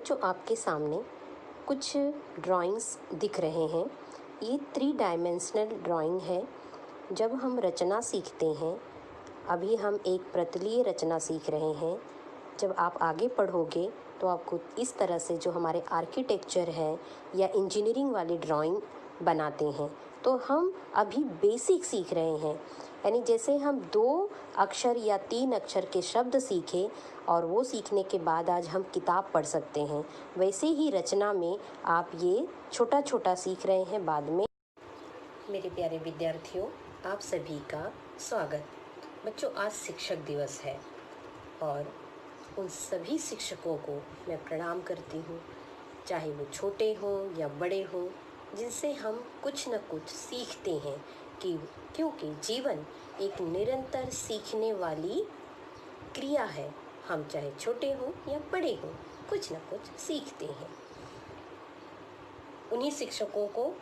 जो आपके सामने कुछ ड्राइंग्स दिख रहे हैं, ये 3 डायमेंशनल ड्राइंग है। जब हम रचना सीखते हैं, अभी हम एक प्रतलीय रचना सीख रहे हैं। जब आप आगे पढ़ोगे तो आपको इस तरह से जो हमारे आर्किटेक्चर है या इंजीनियरिंग वाली ड्राइंग बनाते हैं, तो हम अभी बेसिक सीख रहे हैं। यानी जैसे हम 2 अक्षर या 3 अक्षर के शब्द सीखे और वो सीखने के बाद आज हम किताब पढ़ सकते हैं, वैसे ही रचना में आप ये छोटा छोटा सीख रहे हैं बाद में। मेरे प्यारे विद्यार्थियों, आप सभी का स्वागत। बच्चों, आज शिक्षक दिवस है और उन सभी शिक्षकों को मैं प्रणाम करती हूँ, चाहे वो छोटे हों या बड़े हों, जिनसे हम कुछ न कुछ सीखते हैं क्योंकि जीवन एक निरंतर सीखने वाली क्रिया है। हम चाहे छोटे हों या बड़े हों, कुछ न कुछ सीखते हैं। उन्हीं शिक्षकों को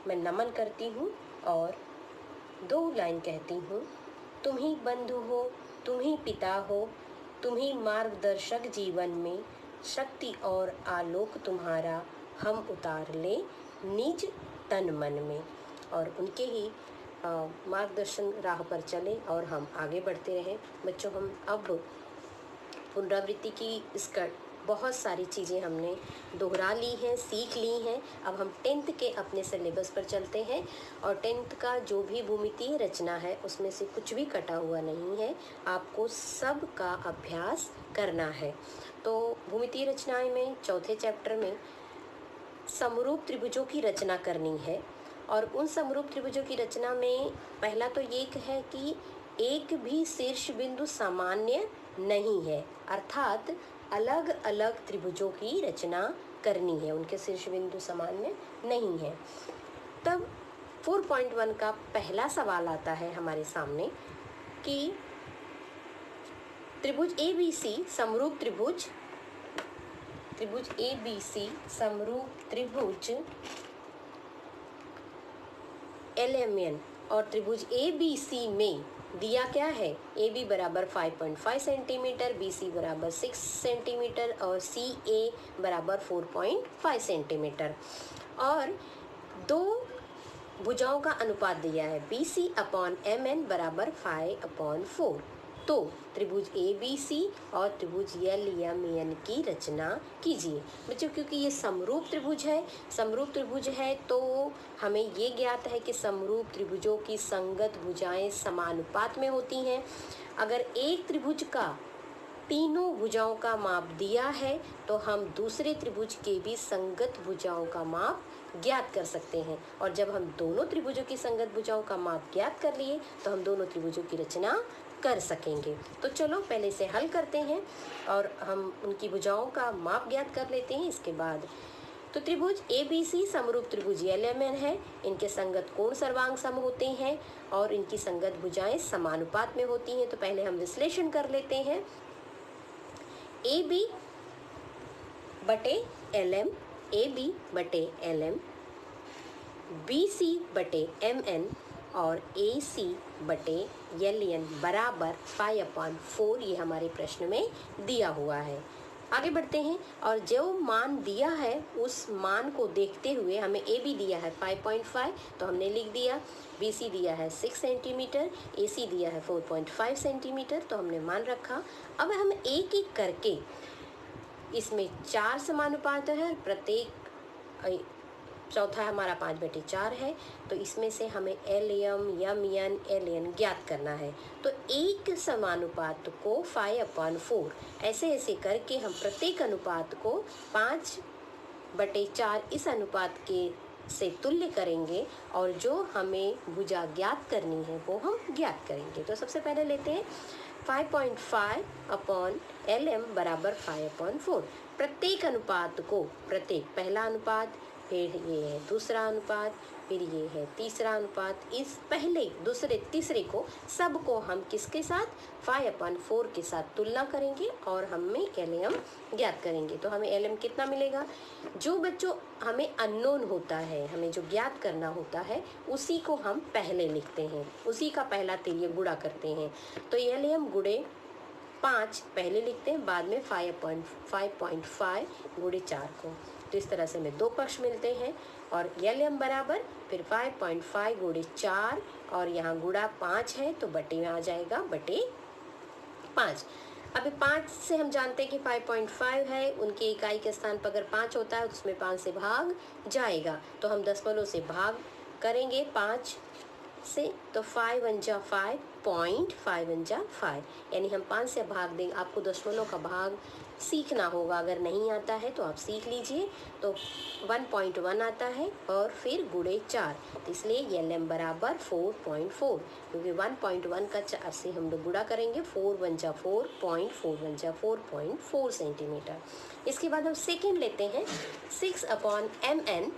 मैं नमन करती हूँ और 2 लाइन कहती हूँ। तुम ही बंधु हो, तुम ही पिता हो, तुम ही मार्गदर्शक, जीवन में शक्ति और आलोक तुम्हारा हम उतार ले निज तन मन में। और उनके ही मार्गदर्शन राह पर चले और हम आगे बढ़ते रहें। बच्चों, हम अब पुनरावृत्ति की इसका बहुत सारी चीज़ें हमने दोहरा ली हैं, सीख ली हैं। अब हम 10th के अपने सिलेबस पर चलते हैं और 10th का जो भी भूमितीय रचना है उसमें से कुछ भी कटा हुआ नहीं है, आपको सब का अभ्यास करना है। तो भूमितीय रचनाएं में चौथे चैप्टर में समरूप त्रिभुजों की रचना करनी है और उन समरूप त्रिभुजों की रचना में पहला तो ये है कि एक भी शीर्ष बिंदु सामान्य नहीं है, अर्थात अलग अलग त्रिभुजों की रचना करनी है, उनके शीर्ष बिंदु सामान्य नहीं है। तब 4.1 का पहला सवाल आता है हमारे सामने कि त्रिभुज ABC समरूप त्रिभुज ABC समरूप त्रिभुज LMN और त्रिभुज ABC में दिया क्या है? AB बराबर 5.5 सेंटीमीटर, BC बराबर 6 सेंटीमीटर और CA बराबर 4.5 सेंटीमीटर और 2 भुजाओं का अनुपात दिया है BC अपॉन MN बराबर 5/4। तो त्रिभुज ABC और त्रिभुज LMN की रचना कीजिए। बच्चों, क्योंकि ये समरूप त्रिभुज है तो हमें ये ज्ञात है कि समरूप त्रिभुजों की संगत भुजाएं समानुपात में होती हैं। अगर एक त्रिभुज का तीनों भुजाओं का माप दिया है तो हम दूसरे त्रिभुज के भी संगत भुजाओं का माप ज्ञात कर सकते हैं और जब हम दोनों त्रिभुजों की संगत भुजाओं का माप ज्ञात कर लिए तो हम दोनों त्रिभुजों की रचना कर सकेंगे। तो चलो पहले से हल करते हैं और हम उनकी भुजाओं का माप ज्ञात कर लेते हैं। इसके बाद तो त्रिभुज ABC समरूप त्रिभुज LMN है, इनके संगत कोण सर्वांग सम होते हैं और इनकी संगत भुजाएं समानुपात में होती हैं। तो पहले हम विश्लेषण कर लेते हैं। AB बटे LM, BC बटे MN और AC बटे LN बराबर 5/4, ये हमारे प्रश्न में दिया हुआ है। आगे बढ़ते हैं और जो मान दिया है उस मान को देखते हुए हमें AB दिया है 5.5 तो हमने लिख दिया, BC दिया है 6 सेंटीमीटर, AC दिया है 4.5 सेंटीमीटर तो हमने मान रखा। अब हम एक एक करके इसमें 4 समानुपात है, प्रत्येक चौथा हमारा 5/4 है, तो इसमें से हमें LM, MN, LN ज्ञात करना है। तो एक समानुपात को 5/4 ऐसे करके हम प्रत्येक अनुपात को 5/4 इस अनुपात के से तुल्य करेंगे और जो हमें भुजा ज्ञात करनी है वो हम ज्ञात करेंगे। तो सबसे पहले लेते हैं 5.5 अपॉन LM बराबर 5/4। प्रत्येक अनुपात को, प्रत्येक पहला अनुपात, फिर ये है दूसरा अनुपात, फिर ये है तीसरा अनुपात, इस पहले दूसरे तीसरे को सबको हम किसके साथ 5/4 के साथ तुलना करेंगे और हमें LM ज्ञात करेंगे। तो हमें LM कितना मिलेगा? जो बच्चों हमें अननोन होता है, हमें जो ज्ञात करना होता है उसी को हम पहले लिखते हैं, उसी का पहला तिर्यक गुणा करते हैं। तो LM गुणे 5 पहले लिखते हैं, बाद में 5.5 गुणे 4 को। तो इस तरह से हमें दो पक्ष मिलते हैं और LM बराबर फिर 5.5 गुणे 4 और यहाँ गुणा 5 है तो बटे में आ जाएगा बटे 5। अभी 5 से हम जानते हैं कि 5.5 है, उनके इकाई के स्थान पर अगर 5 होता है तो उसमें 5 से भाग जाएगा, तो हम दशमलव से भाग करेंगे 5 से, तो 5 1 जा 5, 0.5 1 जा 5, यानी हम 5 से भाग देंगे। आपको दशमलव का भाग सीखना होगा, अगर नहीं आता है तो आप सीख लीजिए। तो 1.1 आता है और फिर गुणे 4, तो इसलिए LM बराबर 4.4, क्योंकि 1.1 का 4 से हम लोग गुणा करेंगे, 4 1 जा 4, 0.4 1 जा 4.4 सेंटीमीटर। इसके बाद हम सेकेंड लेते हैं, 6/mn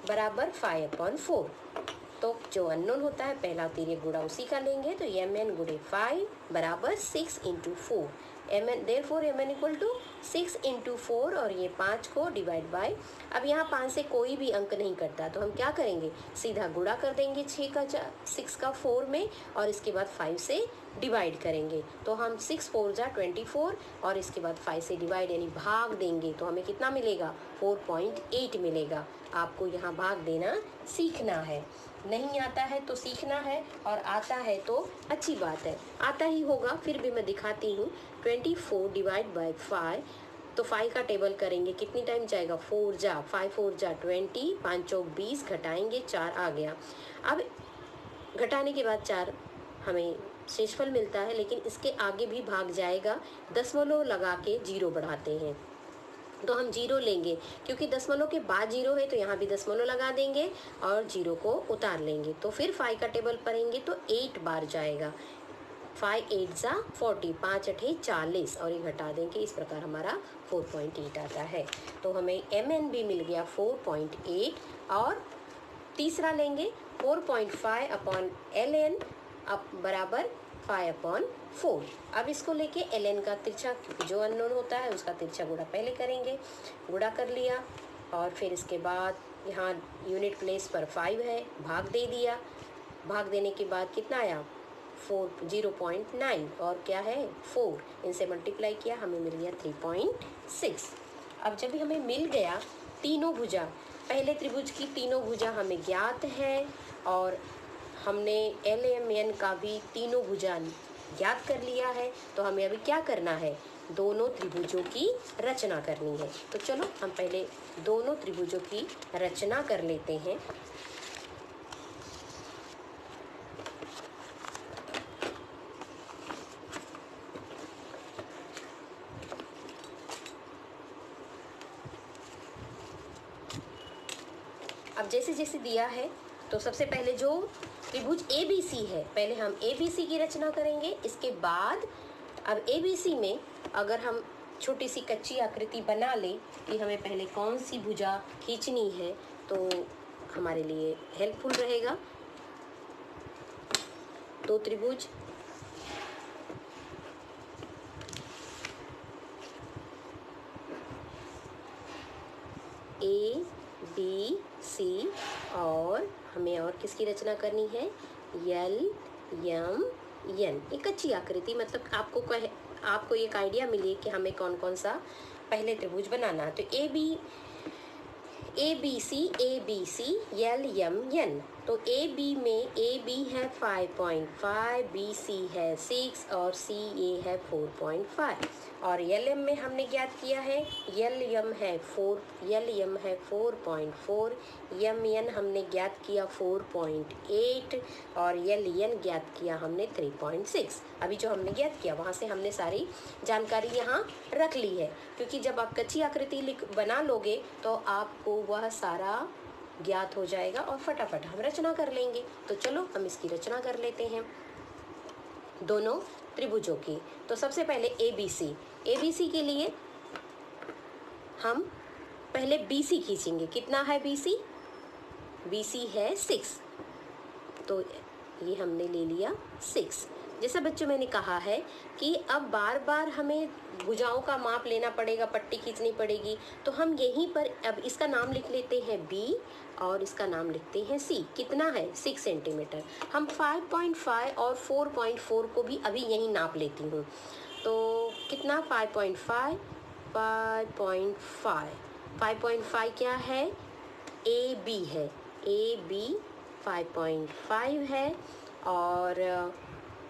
बराबर 5/4। तो जो अननोन होता है पहला तिर्यक गुणा उसी का लेंगे, तो mn गुणे 5 बराबर 6 × 4, mn therefore mn equal to 6 × 4 और ये 5 को डिवाइड बाय, अब यहाँ 5 से कोई भी अंक नहीं कटता तो हम क्या करेंगे, सीधा गुणा कर देंगे 6 का 4 में और इसके बाद 5 से डिवाइड करेंगे, तो हम 6 4 जा 24 और इसके बाद 5 से डिवाइड यानी भाग देंगे, तो हमें कितना मिलेगा, 4.8 मिलेगा। आपको यहाँ भाग देना सीखना है, नहीं आता है तो सीखना है और आता है तो अच्छी बात है, आता ही होगा फिर भी मैं दिखाती हूँ। 24 डिवाइड बाय 5, तो 5 का टेबल करेंगे, कितनी टाइम जाएगा, 4 जा 5 4 जा 20, 5 चौक 20, घटाएंगे 4 आ गया। अब घटाने के बाद 4 हमें शेषफल मिलता है, लेकिन इसके आगे भी भाग जाएगा, दशमलव लगा के 0 बढ़ाते हैं, तो हम 0 लेंगे, क्योंकि दशमलव के बाद 0 है तो यहाँ भी दशमलव लगा देंगे और 0 को उतार लेंगे, तो फिर 5 का टेबल पढ़ेंगे तो 8 बार जाएगा, 5 8 जा 40, 5 8 40 और ये घटा देंगे, इस प्रकार हमारा 4.8 आता है। तो हमें mn भी मिल गया 4.8 और तीसरा लेंगे 4.5/ln बराबर 5/4। अब इसको लेके ln का तिरछा, क्योंकि जो अननोन होता है उसका तिरछा गुणा पहले करेंगे, गुणा कर लिया और फिर इसके बाद यहाँ यूनिट प्लेस पर 5 है, भाग दे दिया, भाग देने के बाद कितना आया 0.9 और क्या है 4, इनसे मल्टीप्लाई किया हमें मिल गया 3.6। अब जब भी हमें मिल गया तीनों भुजा, पहले त्रिभुज की तीनों भुजा हमें ज्ञात है और हमने LMN का भी तीनों भुजा ज्ञात कर लिया है, तो हमें अभी क्या करना है, दोनों त्रिभुजों की रचना करनी है। तो चलो हम पहले दोनों त्रिभुजों की रचना कर लेते हैं। अब जैसे जैसे दिया है तो सबसे पहले जो त्रिभुज ABC है, पहले हम ABC की रचना करेंगे, इसके बाद अब ABC में अगर हम छोटी सी कच्ची आकृति बना ले कि हमें पहले कौन सी भुजा खींचनी है तो हमारे लिए हेल्पफुल रहेगा। दो त्रिभुज ABC और हमें और किसकी रचना करनी है, LMN, एक अच्छी आकृति, मतलब आपको एक आइडिया मिले कि हमें कौन कौन सा पहले त्रिभुज बनाना है। तो ABC LMN, तो AB में AB है 5.5, BC है 6 और CA है 4.5 और LM में हमने ज्ञात किया है LM है 4.4, MN हमने ज्ञात किया 4.8 और LN ज्ञात किया हमने 3.6। अभी जो हमने ज्ञात किया वहाँ से हमने सारी जानकारी यहाँ रख ली है, क्योंकि जब आप कच्ची आकृति बना लोगे तो आपको वह सारा ज्ञात हो जाएगा और फटाफट हम रचना कर लेंगे। तो चलो हम इसकी रचना कर लेते हैं दोनों त्रिभुजों की। तो सबसे पहले ABC के लिए हम पहले BC खींचेंगे। कितना है BC है 6, तो ये हमने ले लिया 6। जैसा बच्चों मैंने कहा है कि अब बार बार हमें भुजाओं का माप लेना पड़ेगा, पट्टी खींचनी पड़ेगी, तो हम यहीं पर अब इसका नाम लिख लेते हैं B और इसका नाम लिखते हैं C। कितना है? 6 सेंटीमीटर। हम 5.5 और 4.4 को भी अभी यहीं नाप लेती हूँ। तो कितना? 5.5 5.5 क्या है? AB है, AB 5.5 है और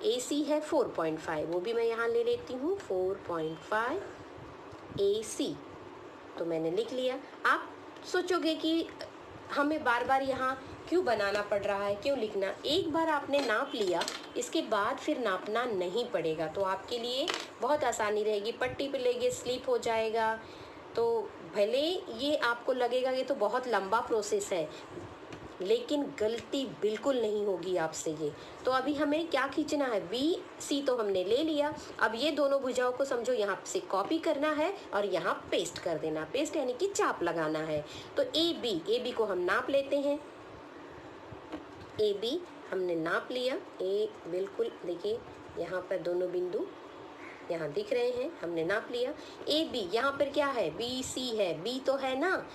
AC है 4.5, वो भी मैं यहाँ ले लेती हूँ 4.5 AC। तो मैंने लिख लिया। आप सोचोगे कि हमें बार बार यहाँ क्यों बनाना पड़ रहा है, क्यों लिखना? एक बार आपने नाप लिया, इसके बाद फिर नापना नहीं पड़ेगा, तो आपके लिए बहुत आसानी रहेगी। पट्टी पे लेके स्लिप हो जाएगा, तो भले ये आपको लगेगा ये तो बहुत लंबा प्रोसेस है, लेकिन गलती बिल्कुल नहीं होगी आपसे ये। तो अभी हमें क्या खींचना है? BC तो हमने ले लिया। अब ये दोनों भुजाओं को समझो यहाँ से कॉपी करना है और यहाँ पेस्ट कर देना। पेस्ट यानी कि चाप लगाना है। तो AB को हम नाप लेते हैं। AB हमने नाप लिया। बिल्कुल देखिए यहाँ पर दोनों बिंदु यहाँ दिख रहे हैं, हमने नाप लिया। AB यहाँ पर क्या है? BC है। B तो है ना,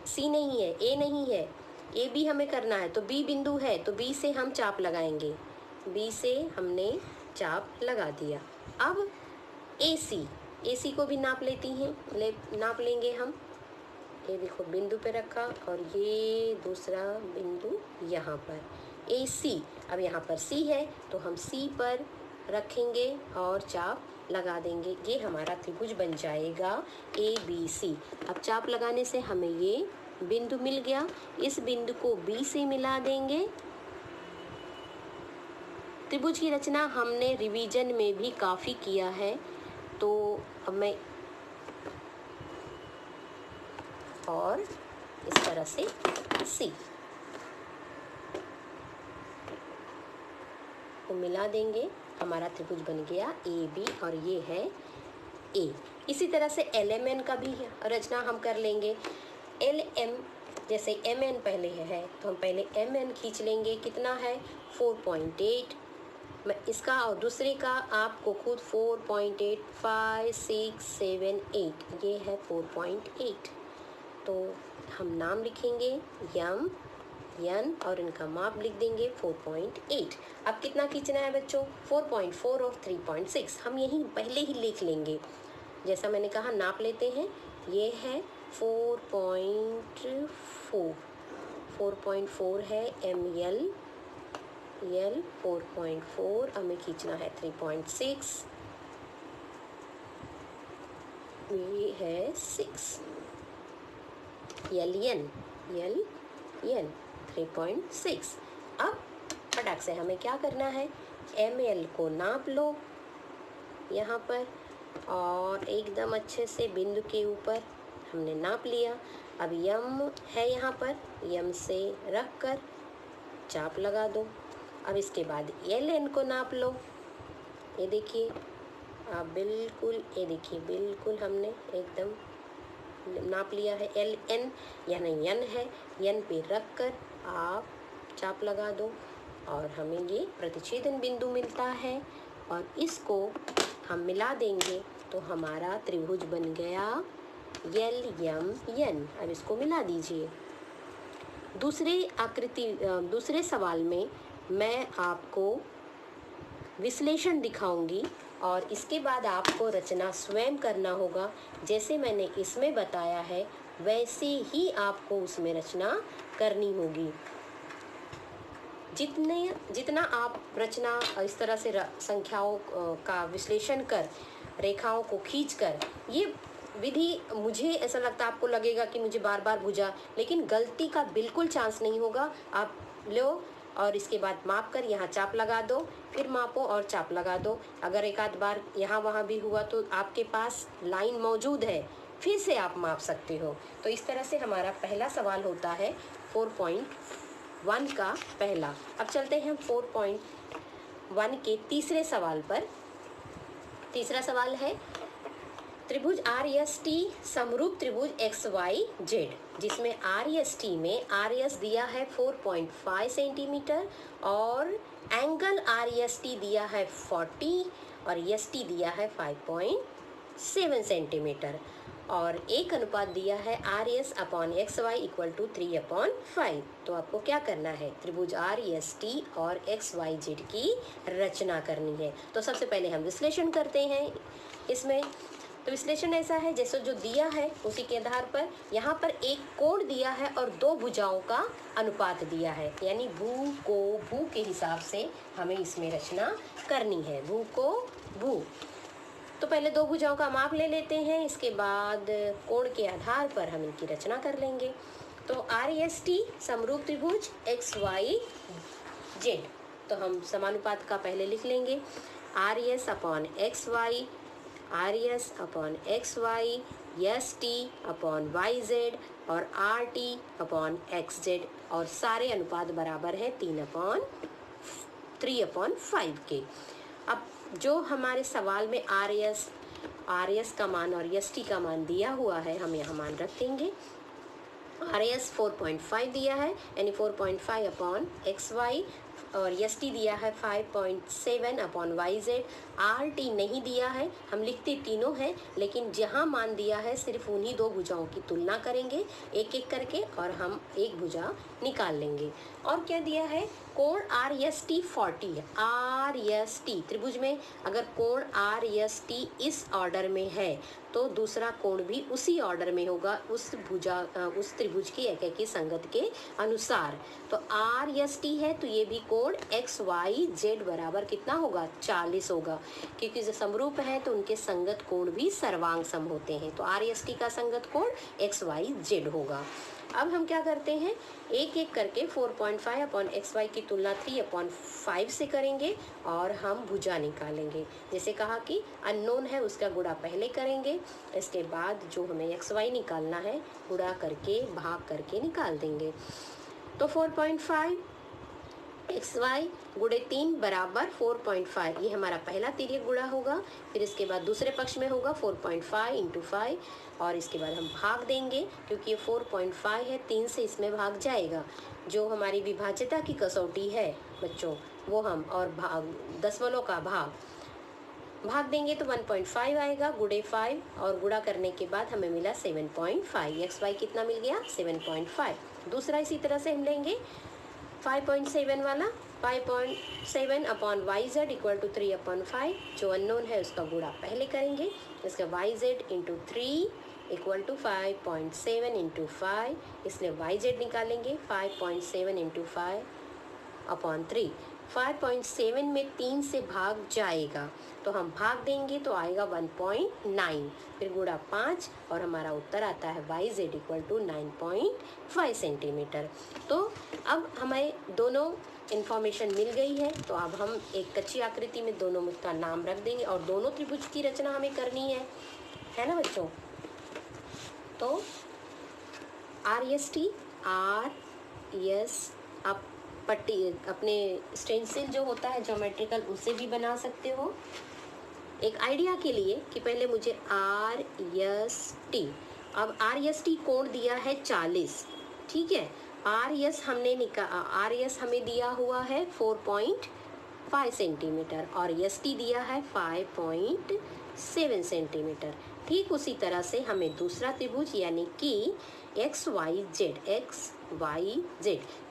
C नहीं है, A नहीं है। AB हमें करना है, तो B बिंदु है, तो B से हम चाप लगाएंगे। B से हमने चाप लगा दिया। अब AC को भी नाप लेती हैं, नाप लेंगे हम। ये देखो बिंदु पे रखा और ये दूसरा बिंदु यहाँ पर AC। अब यहाँ पर C है, तो हम C पर रखेंगे और चाप लगा देंगे। ये हमारा त्रिभुज बन जाएगा ABC। अब चाप लगाने से हमें ये बिंदु मिल गया। इस बिंदु को B से मिला देंगे। त्रिभुज की रचना हमने रिवीजन में भी काफ़ी किया है, तो अब मैं और इस तरह से C को मिला देंगे। हमारा त्रिभुज बन गया AB और ये है A। इसी तरह से LMN का भी रचना हम कर लेंगे। LM जैसे MN पहले है, तो हम पहले MN खींच लेंगे। कितना है? 4.8। मैं इसका और दूसरे का आपको खुद 4.8 5 6 7 8 ये है 4.8। तो हम नाम लिखेंगे M N और इनका माप लिख देंगे 4.8। अब कितना खींचना है बच्चों? 4.4 और 3.6 हम यही पहले ही लिख लेंगे। जैसा मैंने कहा नाप लेते हैं। ये है 4.4 है ML 4.4। हमें खींचना है 3.6। ये है 6 LN 3.6। अब फटाक से हमें क्या करना है? ML को नाप लो यहाँ पर और एकदम अच्छे से बिंदु के ऊपर हमने नाप लिया। अब M है यहाँ पर, M से रख कर चाप लगा दो। अब इसके बाद LN को नाप लो। ये देखिए आप बिल्कुल, ये देखिए बिल्कुल हमने एकदम नाप लिया है। LN यानी N है, N पे रख कर आप चाप लगा दो और हमें ये प्रतिच्छेदन बिंदु मिलता है और इसको हम मिला देंगे तो हमारा त्रिभुज बन गया LMN। अब इसको मिला दीजिए। दूसरे सवाल में मैं आपको विश्लेषण दिखाऊंगी और इसके बाद आपको रचना स्वयं करना होगा। जैसे मैंने इसमें बताया है वैसे ही आपको उसमें रचना करनी होगी। जितना आप रचना इस तरह से संख्याओं का विश्लेषण कर, रेखाओं को खींचकर, ये विधि मुझे ऐसा लगता है आपको लगेगा कि मुझे बार बार भुजा, लेकिन गलती का बिल्कुल चांस नहीं होगा। आप लो और इसके बाद माप कर यहाँ चाप लगा दो, फिर मापो और चाप लगा दो। अगर एक आध बार यहाँ वहाँ भी हुआ तो आपके पास लाइन मौजूद है, फिर से आप माप सकते हो। तो इस तरह से हमारा पहला सवाल होता है 4.1 का पहला। अब चलते हैं 4.1 के तीसरे सवाल पर। तीसरा सवाल है त्रिभुज RST समरूप त्रिभुज XYZ, जिसमें RST में RS दिया है 4.5 सेंटीमीटर और एंगल आर एस टी दिया है 40 और एस टी दिया है 5.7 सेंटीमीटर और एक अनुपात दिया है R S upon X Y equal to 3/5। तो आपको क्या करना है, त्रिभुज आर एस टी और एक्स वाई जेड की रचना करनी है। तो सबसे पहले हम विश्लेषण करते हैं इसमें। तो विश्लेषण ऐसा है, जैसे जो दिया है उसी के आधार पर यहाँ पर एक कोण दिया है और दो भुजाओं का अनुपात दिया है, यानी भू को भू के हिसाब से हमें इसमें रचना करनी है। भू को भू, तो पहले दो भुजाओं का माप ले लेते हैं, इसके बाद कोण के आधार पर हम इनकी रचना कर लेंगे। तो आर एस टी समरूप त्रिभुज एक्स वाई जेड, तो हम समानुपात का पहले लिख लेंगे, R S upon X Y, R S upon X Y, S T upon Y Z और R T upon X Z, और सारे अनुपात बराबर हैं 3/5 के। अब जो हमारे सवाल में आर एस का मान और एस टी का मान दिया हुआ है, हम यहाँ मान रख देंगे। आर एस 4.5 दिया है, यानी 4.5 अपॉन एक्स वाई, और एस टी दिया है 5.7 upon Y Z. R T नहीं दिया है, हम लिखते तीनों हैं, लेकिन जहाँ मान दिया है सिर्फ उन्हीं दो भुजाओं की तुलना करेंगे एक एक करके, और हम एक भुजा निकाल लेंगे। और क्या दिया है, कोण आर एस टी 40 है। आर एस टी त्रिभुज में अगर कोण आर एस टी इस ऑर्डर में है तो दूसरा कोण भी उसी ऑर्डर में होगा, उस त्रिभुज की एक संगत के अनुसार। तो आर एस टी है तो ये भी कोण एक्स वाई जेड बराबर कितना होगा, 40 होगा, क्योंकि जो समरूप है तो उनके संगत कोण भी सर्वांग सम होते हैं। तो आर एस टी का संगत कोण एक्स वाई जेड होगा। अब हम क्या करते हैं, एक एक करके 4.5 अपॉन एक्स वाई की तुलना 3/5 से करेंगे और हम भुजा निकालेंगे। जैसे कहा कि अननोन है उसका गुणा पहले करेंगे, इसके बाद जो हमें एक्स वाई निकालना है गुणा करके भाग करके निकाल देंगे। तो 4.5 एक्स वाई गुणे 3 बराबर 4.5, ये हमारा पहला तिर्यक गुणा होगा। फिर इसके बाद दूसरे पक्ष में होगा 4.5 इंटू 5, और इसके बाद हम भाग देंगे, क्योंकि ये 4.5 है 3 से इसमें भाग जाएगा। जो हमारी विभाज्यता की कसौटी है बच्चों, वो हम और दशमलव का भाग देंगे तो 1.5 आएगा, गुणे 5 और गुणा करने के बाद हमें मिला 7.5। एक्स वाई कितना मिल गया, 7.5। दूसरा इसी तरह से हम लेंगे 5.7 वाला, 5.7 upon Y Z equal to 3/5, जो अननोन है उसका गुणा पहले करेंगे, इसका Y Z into 3 equal to 5.7 into 5, इसलिए वाई जेड निकालेंगे 5.7 इंटू 5 अपॉन 3। 5.7 में 3 से भाग जाएगा तो हम भाग देंगे तो आएगा 1.9, फिर गुणा 5 और हमारा उत्तर आता है Y Z equal to 9.5 centimetre. तो अब हमें दोनों इन्फॉर्मेशन मिल गई है, तो अब हम एक कच्ची आकृति में दोनों का नाम रख देंगे और दोनों त्रिभुज की रचना हमें करनी है ना बच्चों। तो are S T, R S आप पट्टी अपने स्टेंसिल जो होता है ज्योमेट्रिकल उससे भी बना सकते हो, एक आइडिया के लिए कि पहले मुझे आर एस टी, अब आर एस टी कोण दिया है 40, ठीक है। आर एस हमें दिया हुआ है 4.5 सेंटीमीटर और एस टी दिया है 5.7 सेंटीमीटर। ठीक उसी तरह से हमें दूसरा त्रिभुज यानी कि एक्स वाई जेड,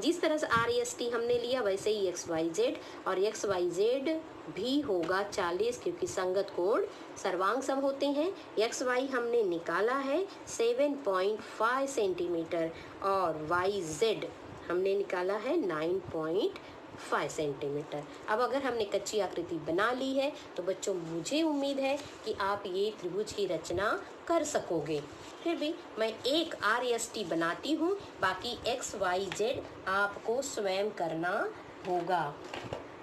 जिस तरह से आर एस टी हमने लिया वैसे ही एक्स वाई जेड, और एक्स वाई जेड भी होगा 40, क्योंकि संगत कोण सर्वांग सम होते हैं। एक्स वाई हमने निकाला है 7.5 सेंटीमीटर और वाई जेड हमने निकाला है 9.5 सेंटीमीटर। अब अगर हमने कच्ची आकृति बना ली है तो बच्चों मुझे उम्मीद है कि आप ये त्रिभुज की रचना कर सकोगे। फिर भी मैं एक आर एस टी बनाती हूँ, बाकी एक्स वाई जेड आपको स्वयं करना होगा,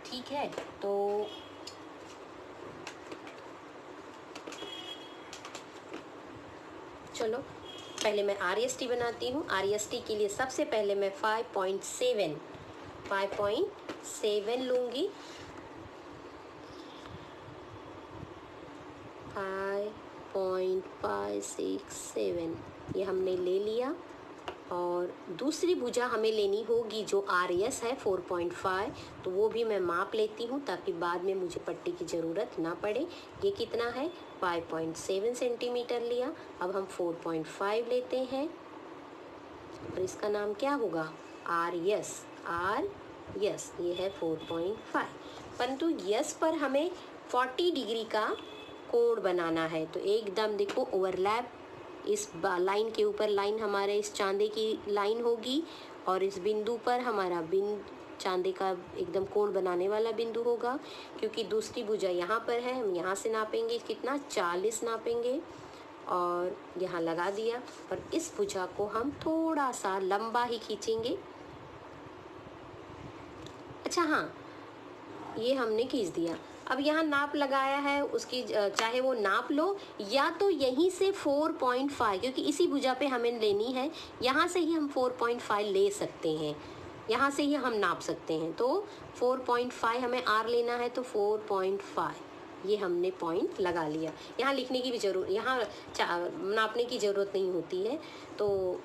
ठीक है। तो चलो पहले मैं आर एस टी बनाती हूँ। आर एस टी के लिए सबसे पहले मैं 5.7 लूँगी, 5.567 ये हमने ले लिया। और दूसरी भुजा हमें लेनी होगी जो RS है 4.5, तो वो भी मैं माप लेती हूँ ताकि बाद में मुझे पट्टी की ज़रूरत ना पड़े। ये कितना है 5.7 सेंटीमीटर लिया। अब हम 4.5 लेते हैं और इसका नाम क्या होगा RS। ये है 4.5, परंतु यस पर हमें 40 डिग्री का कोण बनाना है। तो एकदम देखो ओवरलैप, इस लाइन के ऊपर लाइन हमारे इस चांदे की लाइन होगी और इस बिंदु पर हमारा चांदे का एकदम कोण बनाने वाला बिंदु होगा। क्योंकि दूसरी भुजा यहाँ पर है, हम यहाँ से नापेंगे कितना 40 नापेंगे और यहाँ लगा दिया। और इस भुजा को हम थोड़ा सा लंबा ही खींचेंगे। अच्छा हाँ, ये हमने खींच दिया। अब यहाँ नाप लगाया है उसकी, चाहे वो नाप लो या तो यहीं से 4.5, क्योंकि इसी भुजा पे हमें लेनी है, यहाँ से ही हम 4.5 ले सकते हैं, यहाँ से ही हम नाप सकते हैं। तो 4.5 हमें R लेना है, तो 4.5 ये हमने पॉइंट लगा लिया। यहाँ लिखने की भी जरूरत, यहाँ नापने की ज़रूरत नहीं होती है। तो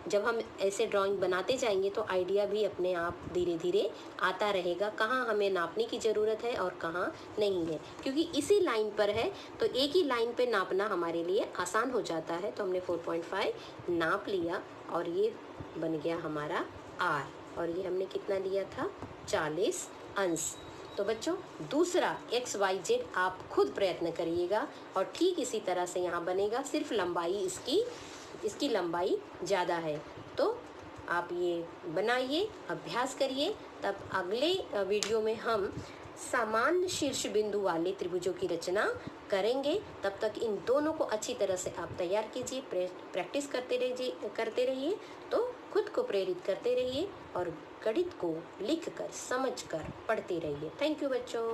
जब हम ऐसे ड्राइंग बनाते जाएंगे तो आइडिया भी अपने आप धीरे धीरे आता रहेगा, कहाँ हमें नापने की ज़रूरत है और कहाँ नहीं है। क्योंकि इसी लाइन पर है तो एक ही लाइन पे नापना हमारे लिए आसान हो जाता है। तो हमने 4.5 नाप लिया और ये बन गया हमारा R, और ये हमने कितना लिया था 40 अंश। तो बच्चों दूसरा XYZ आप खुद प्रयत्न करिएगा और ठीक इसी तरह से यहाँ बनेगा, सिर्फ लंबाई इसकी लंबाई ज़्यादा है। तो आप ये बनाइए, अभ्यास करिए, तब अगले वीडियो में हम सामान्य शीर्ष बिंदु वाले त्रिभुजों की रचना करेंगे। तब तक इन दोनों को अच्छी तरह से आप तैयार कीजिए, प्रैक्टिस करते रहिए। तो खुद को प्रेरित करते रहिए और गणित को लिखकर समझकर पढ़ते रहिए। थैंक यू बच्चों।